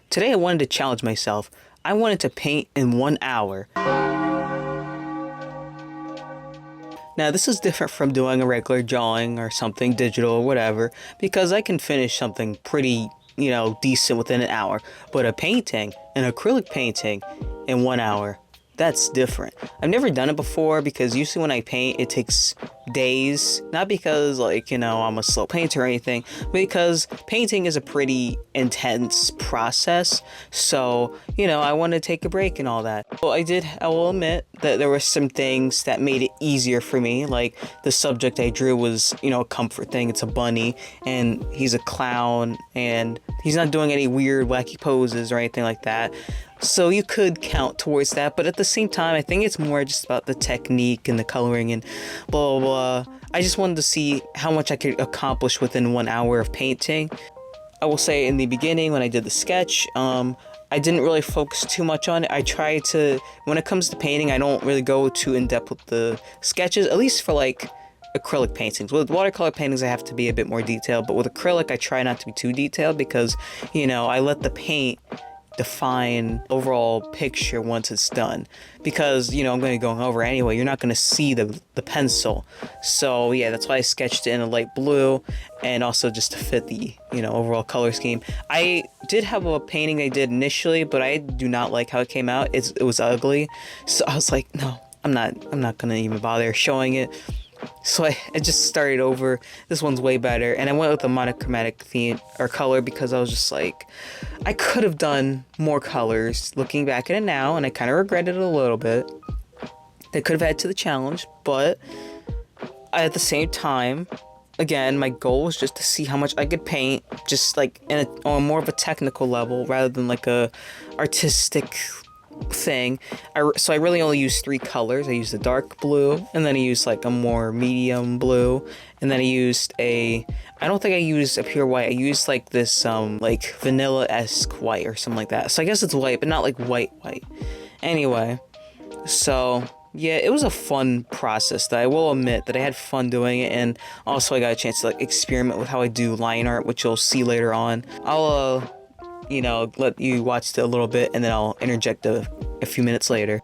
Today I wanted to challenge myself. I wanted to paint in 1 hour. Now this is different from doing a regular drawing or something digital or whatever, because I can finish something pretty, decent within an hour. But a painting, an acrylic painting, in 1 hour, that's different. I've never done it before because usually when I paint it takes days, not because I'm a slow painter or anything, but because painting is a pretty intense process. So I want to take a break and all that. Well, I will admit that there were some things that made it easier for me. Like the subject I drew was a comfort thing. It's a bunny and he's a clown and he's not doing any weird wacky poses or anything like that. So you could count towards that, but at the same time, I think it's more just about the technique and the coloring and blah, blah, blah. I just wanted to see how much I could accomplish within 1 hour of painting. I will say in the beginning, when I did the sketch, I didn't really focus too much on it. I try to, when it comes to painting, I don't really go too in-depth with the sketches, at least for acrylic paintings. With watercolor paintings, I have to be a bit more detailed, but with acrylic, I try not to be too detailed because, I let the paint define overall picture once it's done, because I'm going to be going over anyway. You're not going to see the pencil, so yeah, that's why I sketched it in a light blue, and also just to fit the overall color scheme. I did have a painting I did initially, but I do not like how it came out. It was ugly, so I was like, no, I'm not gonna even bother showing it. So I just started over. This one's way better, and I went with a monochromatic theme or color because I was just like, I could have done more colors looking back at it now, and I kind of regretted it a little bit. That could have added to the challenge, but at the same time, again, my goal was just to see how much I could paint, just on more of a technical level rather than like a artistic thing. So I really only used 3 colors. I used a dark blue, and then I used a more medium blue, and then I don't think I used a pure white. I used this vanilla-esque white or something like that. So I guess it's white, but not white. Anyway, so yeah, it was a fun process. That I will admit that I had fun doing it, and also I got a chance to experiment with how I do line art, which you'll see later on. I'll let you watch it a little bit, and then I'll interject a few minutes later.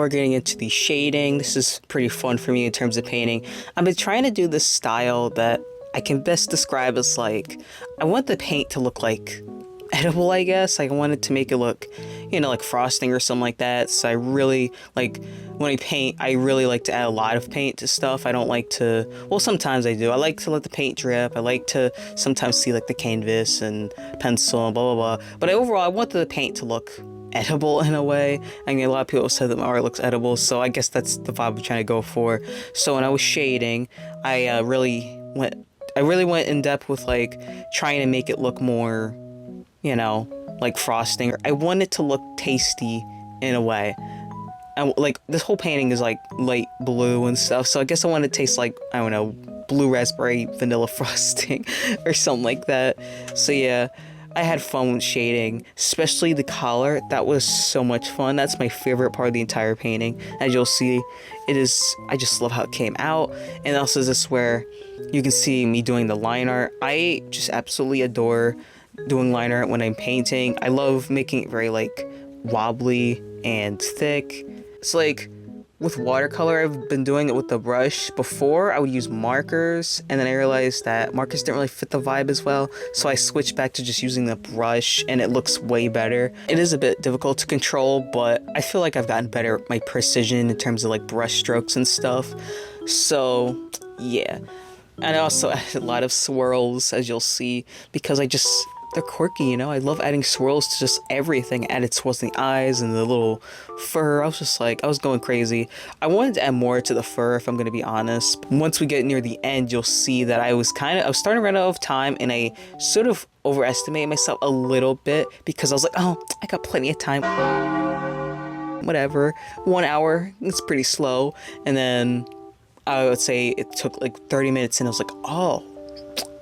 we're getting into the shading. This is pretty fun for me in terms of painting. I've been trying to do this style that I can best describe as like, I want the paint to look like edible, I guess. Like I wanted to make it look, you know, like frosting or something like that. So I really like, when I paint, I really like to add a lot of paint to stuff. I don't like to, well, sometimes I do. I like to let the paint drip. I like to sometimes see like the canvas and pencil and blah blah blah. But overall, I want the paint to look edible in a way. I mean, a lot of people said that my art looks edible, so I guess that's the vibe I'm trying to go for. So when I was shading, I really went in depth with like trying to make it look more, you know, like frosting. I want it to look tasty in a way. And like this whole painting is like light blue and stuff, so I guess I want it to taste like, I don't know, blue raspberry vanilla frosting or something like that. So yeah, I had fun with shading, especially the collar. That was so much fun. That's my favorite part of the entire painting. As you'll see, it is, I just love how it came out. And also this is where you can see me doing the line art. I just absolutely adore doing line art when I'm painting. I love making it very like wobbly and thick. It's like with watercolor, I've been doing it with the brush. Before, I would use markers, and then I realized that markers didn't really fit the vibe as well, so I switched back to just using the brush, and it looks way better. It is a bit difficult to control, but I feel like I've gotten better at my precision in terms of like brush strokes and stuff. So yeah, and I also added a lot of swirls, as you'll see, because they're quirky, you know? I love adding swirls to just everything. I added swirls in the eyes and the little fur. I was going crazy. I wanted to add more to the fur, if I'm gonna be honest. Once we get near the end, you'll see that I was starting to run out of time, and I sort of overestimated myself a little bit because I was like, oh, I got plenty of time. Whatever, 1 hour, it's pretty slow. And then I would say it took like 30 minutes, and I was like, oh,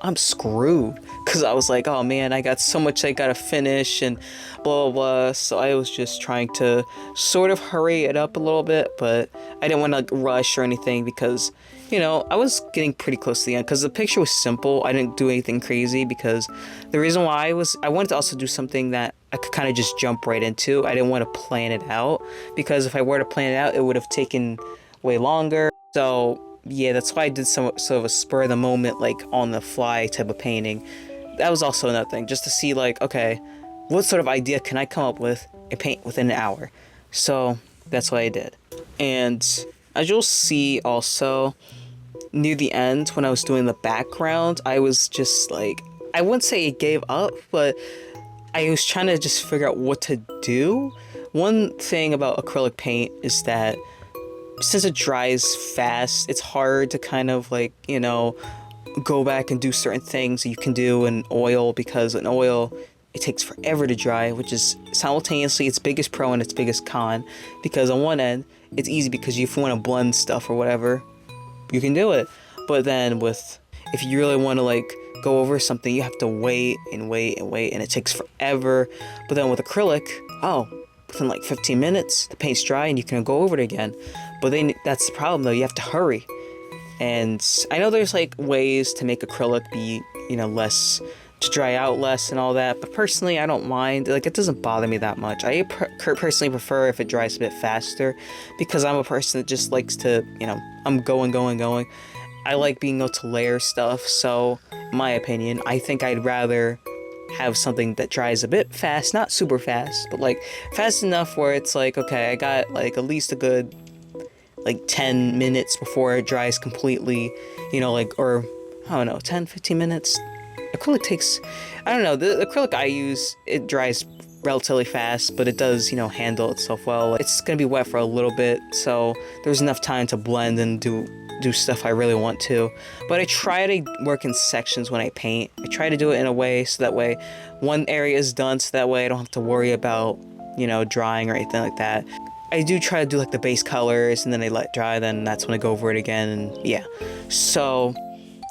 I'm screwed, because I was like, oh man, I got so much I gotta finish and blah blah blah. So I was just trying to sort of hurry it up a little bit, but I didn't want to like rush or anything, because, you know, I was getting pretty close to the end, because the picture was simple. I didn't do anything crazy, because the reason why I wanted to also do something that I could kind of just jump right into. I didn't want to plan it out, because if I were to plan it out, it would have taken way longer. So yeah, that's why I did sort of a spur of the moment, like on the fly type of painting. That was also another thing, just to see like, okay, what sort of idea can I come up with and paint within an hour? So that's what I did. And as you'll see also, near the end, when I was doing the background, I was just like, I wouldn't say I gave up, but I was trying to just figure out what to do. One thing about acrylic paint is that since it dries fast, it's hard to kind of like, you know, go back and do certain things that you can do in oil, because in oil it takes forever to dry, which is simultaneously its biggest pro and its biggest con. Because on one end, it's easy because if you want to blend stuff or whatever, you can do it. But then if you really want to like go over something, you have to wait and wait and wait, and it takes forever. But then with acrylic, within like 15 minutes, the paint's dry and you can go over it again. But then that's the problem though, you have to hurry. And I know there's like ways to make acrylic be, you know, less, to dry out less and all that, but personally I don't mind. Like, it doesn't bother me that much. I personally prefer if it dries a bit faster, because I'm a person that just likes to, you know, I'm going. I like being able to layer stuff, so in my opinion, I think I'd rather have something that dries a bit fast, not super fast, but like fast enough where it's like, okay, I got like at least a good like 10 minutes before it dries completely, you know, like, or I don't know, 10-15 minutes. Acrylic takes, I don't know, the acrylic I use, it dries relatively fast, but it does, you know, handle itself well. It's gonna be wet for a little bit, so there's enough time to blend and do stuff I really want to. But I try to work in sections when I paint. I try to do it in a way so that way one area is done, so that way I don't have to worry about, you know, drying or anything like that. I do try to do like the base colors, and then I let dry, then that's when I go over it again, and yeah. So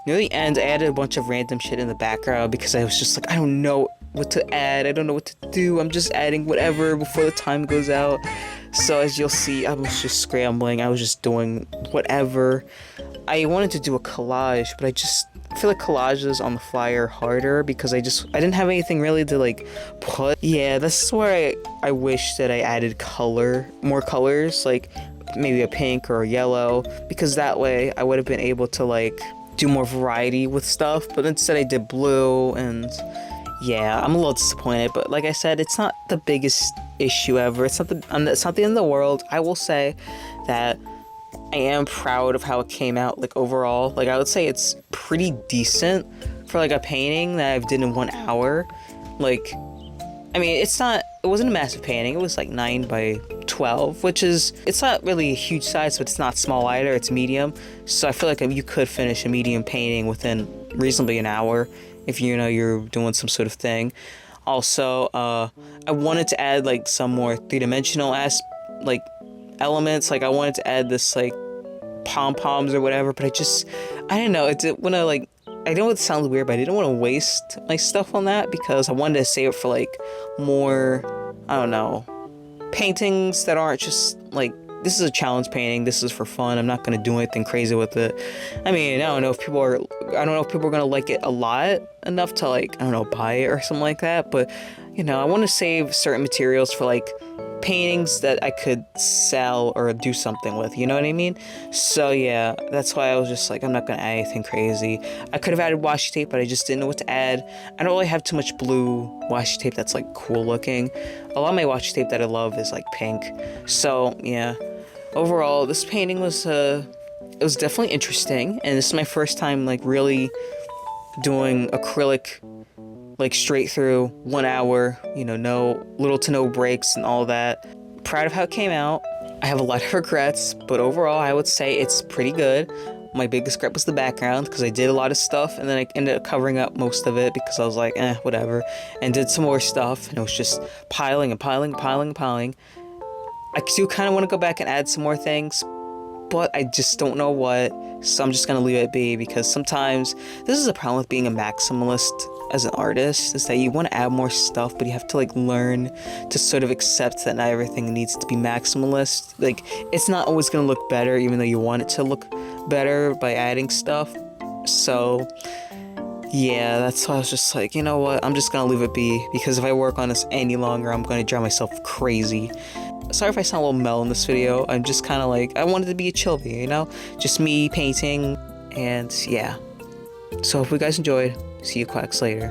near the end, I added a bunch of random shit in the background, because I was just like, I don't know what to add, I don't know what to do, I'm just adding whatever before the time goes out. So as you'll see, I was just scrambling, I was just doing whatever. I wanted to do a collage, but I feel like collages on the fly are harder because I didn't have anything really to like put. Yeah, this is where I wish that I added more colors, like maybe a pink or a yellow, because that way I would have been able to like do more variety with stuff. But instead I did blue, and yeah, I'm a little disappointed. But like I said, it's not the biggest issue ever. It's not the end of the world. I will say that I am proud of how it came out, like overall. Like I would say it's pretty decent for like a painting that I've did in 1 hour. Like, I mean, it wasn't a massive painting. It was like 9 by 12, which is, it's not really a huge size, but it's not small either. It's medium. So I feel like you could finish a medium painting within reasonably an hour if you're doing some sort of thing. Also, I wanted to add like some more three-dimensional like elements. Like I wanted to add this like pom-poms or whatever, but I didn't know. I know it sounds weird, but I didn't want to waste my stuff on that because I wanted to save it for like more, I don't know, paintings that aren't just like, this is a challenge painting, this is for fun, I'm not going to do anything crazy with it. I mean, I don't know if people are going to like it a lot enough to like, I don't know, buy it or something like that, but I want to save certain materials for like paintings that I could sell or do something with, you know what I mean? So yeah, that's why I was just like, I'm not gonna add anything crazy. I could have added washi tape, but I just didn't know what to add. I don't really have too much blue washi tape that's like cool looking. A lot of my washi tape that I love is like pink. So yeah, overall this painting was it was definitely interesting, and this is my first time like really doing acrylic like straight through 1 hour, no little to no breaks and all that. Proud of how it came out. I have a lot of regrets, but overall I would say it's pretty good. My biggest regret was the background because I did a lot of stuff and then I ended up covering up most of it because I was like, whatever, and did some more stuff, and it was just piling and piling and piling and piling. I do kind of want to go back and add some more things, but I just don't know what, so I'm just gonna leave it be, because sometimes this is a problem with being a maximalist as an artist, is that you want to add more stuff, but you have to like learn to sort of accept that not everything needs to be maximalist. Like, it's not always gonna look better even though you want it to look better by adding stuff. So yeah, that's why I was just like, you know what, I'm just gonna leave it be, because if I work on this any longer, I'm gonna drive myself crazy. Sorry if I sound a little mellow in this video. I'm just kind of like, I wanted to be a chill video, just me painting, and yeah. So if you guys enjoyed, see you quacks later.